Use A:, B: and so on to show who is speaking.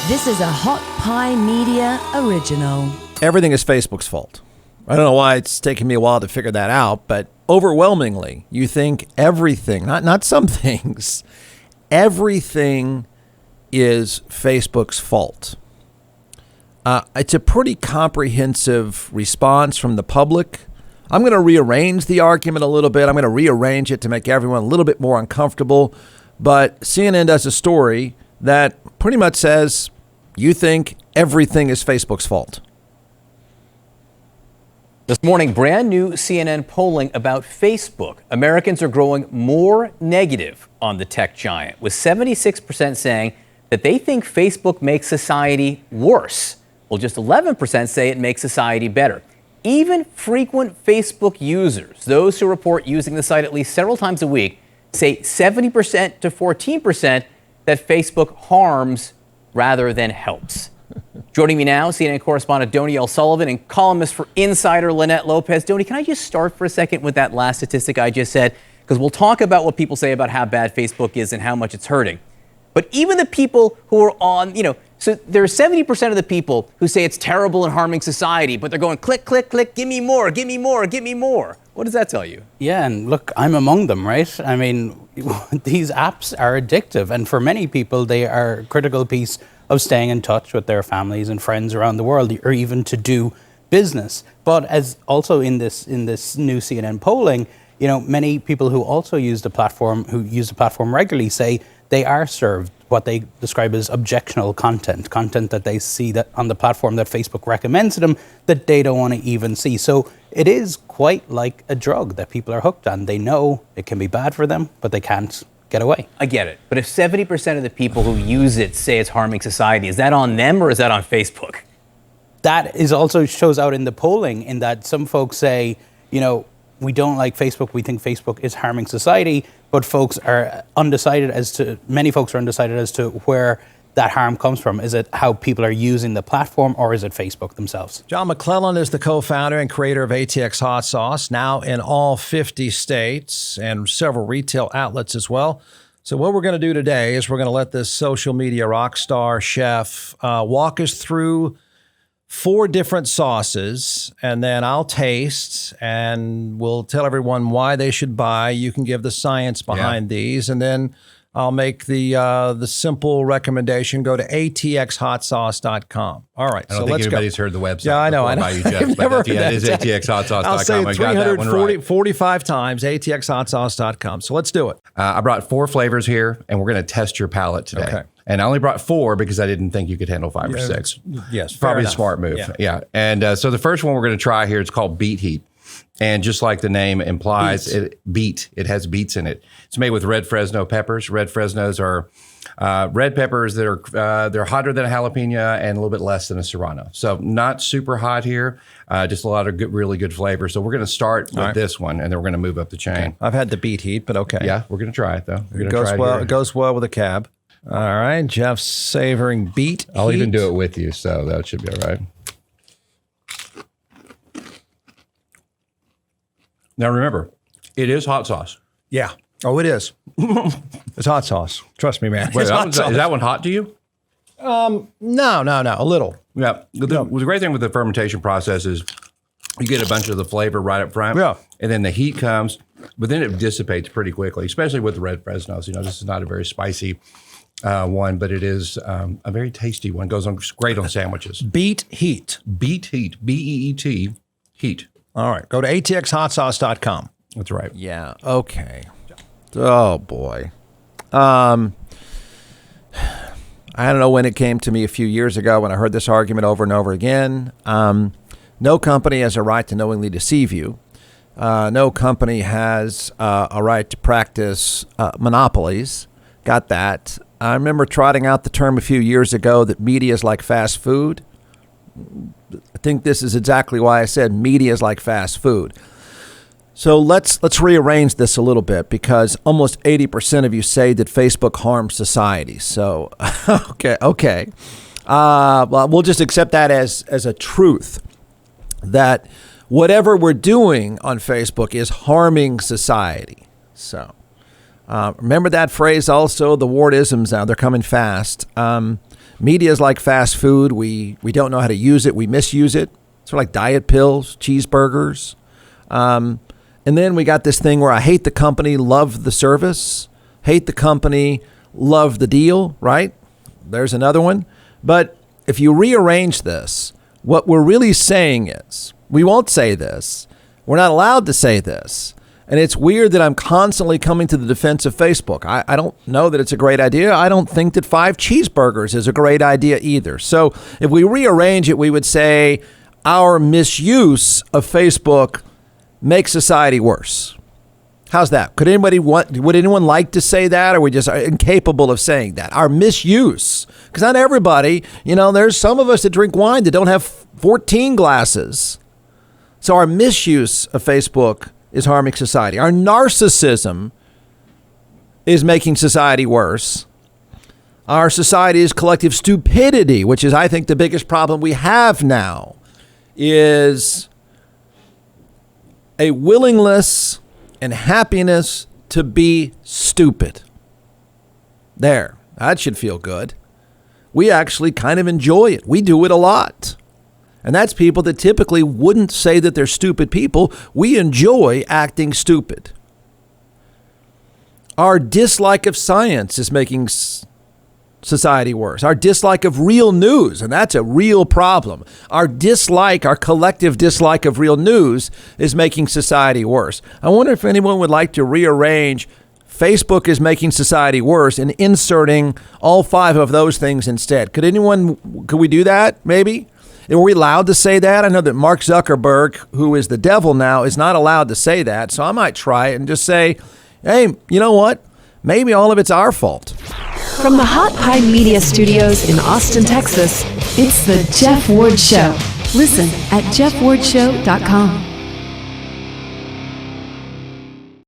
A: This is a Hot Pie Media original.
B: Everything is Facebook's fault. I don't know why it's taken me a while to figure that out, but overwhelmingly, you think everything, not some things, everything is Facebook's fault. It's a pretty comprehensive response from the public. I'm going to rearrange the argument a little bit. I'm going to rearrange it to make everyone a little bit more uncomfortable. But CNN does a story that pretty much says, you think everything is Facebook's fault.
C: This morning, brand new CNN polling about Facebook. Americans are growing more negative on the tech giant, with 76% saying that they think Facebook makes society worse. Well, just 11% say it makes society better. Even frequent Facebook users, those who report using the site at least several times a week, say 70% to 14% that Facebook harms rather than helps. Joining me now, CNN correspondent Donielle Sullivan and columnist for Insider Lynette Lopez. Doni, can I just start for a second with that last statistic I just said? Because we'll talk about what people say about how bad Facebook is and how much it's hurting. But even the people who are on, so there are 70% of the people who say it's terrible and harming society, but they're going click, click, click, give me more, give me more, give me more. What does that tell you?
D: Yeah, and look, I'm among them, right? I mean, these apps are addictive, and for many people, they are a critical piece of staying in touch with their families and friends around the world, or even to do business. But as also in this new CNN polling, many people who also use the platform regularly say they are served what they describe as objectionable content that they see that on the platform that Facebook recommends to them that they don't want to even see. So it is quite like a drug that people are hooked on. They know it can be bad for them, but they can't get away.
C: I get it. But if 70% of the people who use it say it's harming society, is that on them or is that on Facebook?
D: That is also shows out in the polling in that some folks say, we don't like Facebook. We think Facebook is harming society, but many folks are undecided as to where that harm comes from. Is it how people are using the platform, or is it Facebook themselves?
B: John McClellan is the co-founder and creator of ATX Hot Sauce, now in all 50 states and several retail outlets as well. So what we're going to do today is we're going to let this social media rock star chef walk us through 4 different sauces, and then I'll taste, and we'll tell everyone why they should buy. You can give the science behind these, and then I'll make the simple recommendation. Go to atxhotsauce.com. All right,
E: I don't think anybody's heard the website.
B: Yeah, I know.
E: By you, Jeff,
B: I've never heard that.
E: It is atxhotsauce.com.
B: I'll say
E: I got that one right.
B: 45 times, atxhotsauce.com. So let's do it.
E: I brought 4 flavors here, and we're going to test your palate today. Okay. And I only brought 4 because I didn't think you could handle 5 or 6.
B: Yes,
E: probably a smart move. Yeah. And so the first one we're going to try here, it's called Beet Heat. And just like the name implies, it has beets in it. It's made with red Fresno peppers. Red Fresnos are red peppers that are they're hotter than a jalapeno and a little bit less than a serrano. So not super hot here, just a lot of really good flavor. So we're going to start with this one, and then we're going to move up the chain.
B: Okay. I've had the Beet Heat, but okay.
E: Yeah, we're going to try it though.
B: It goes well with a cab. All right, Jeff's savoring Beet
E: I'll
B: Heat.
E: even do it with you, so that should be all right. Now remember, it is hot sauce.
B: Yeah. Oh, it is. It's hot sauce. Trust me, man.
E: Wait,
B: is
E: that one hot to you?
B: No, a little.
E: Yeah. The great thing with the fermentation process is you get a bunch of the flavor right up front.
B: Yeah.
E: And then the heat comes, but then it dissipates pretty quickly, especially with the red Fresnos. This is not a very spicy one, but it is a very tasty one. Goes on great on sandwiches.
B: Beet Heat.
E: Beet Heat. B-E-E-T. Heat.
B: All right. Go to atxhotsauce.com.
E: That's right.
B: Yeah. Okay. Oh, boy. I don't know when it came to me a few years ago when I heard this argument over and over again. No company has a right to knowingly deceive you. No company has a right to practice monopolies. Got that. I remember trotting out the term a few years ago that media is like fast food. I think this is exactly why I said media is like fast food. So let's rearrange this a little bit, because almost 80% of you say that Facebook harms society. So, okay. Well, we'll just accept that as a truth, that whatever we're doing on Facebook is harming society. So, Remember that phrase also, the wardisms now, they're coming fast. Media is like fast food. We don't know how to use it. We misuse it. Sort of like diet pills, cheeseburgers. And then we got this thing where I hate the company, love the service. Hate the company, love the deal, right? There's another one. But if you rearrange this, what we're really saying is, we won't say this. We're not allowed to say this. And it's weird that I'm constantly coming to the defense of Facebook. I don't know that it's a great idea. I don't think that 5 cheeseburgers is a great idea either. So if we rearrange it, we would say our misuse of Facebook makes society worse. How's that? Would anyone like to say that, or are we just incapable of saying that? Our misuse. Because not everybody, there's some of us that drink wine that don't have 14 glasses. So our misuse of Facebook is harming society. Our narcissism is making society worse. Our society's collective stupidity, which is, I think, the biggest problem we have now, is a willingness and happiness to be stupid. There, that should feel good. We actually kind of enjoy it. We do it a lot. And that's people that typically wouldn't say that they're stupid people. We enjoy acting stupid. Our dislike of science is making society worse. Our dislike of real news, and that's a real problem. Our collective dislike of real news is making society worse. I wonder if anyone would like to rearrange Facebook is making society worse and inserting all 5 of those things instead. Could we do that maybe? Are we allowed to say that? I know that Mark Zuckerberg, who is the devil now, is not allowed to say that. So I might try it and just say, hey, you know what? Maybe all of it's our fault.
A: From the Hot Pie Media Studios in Austin, Texas, it's The Jeff Ward Show. Listen at jeffwardshow.com.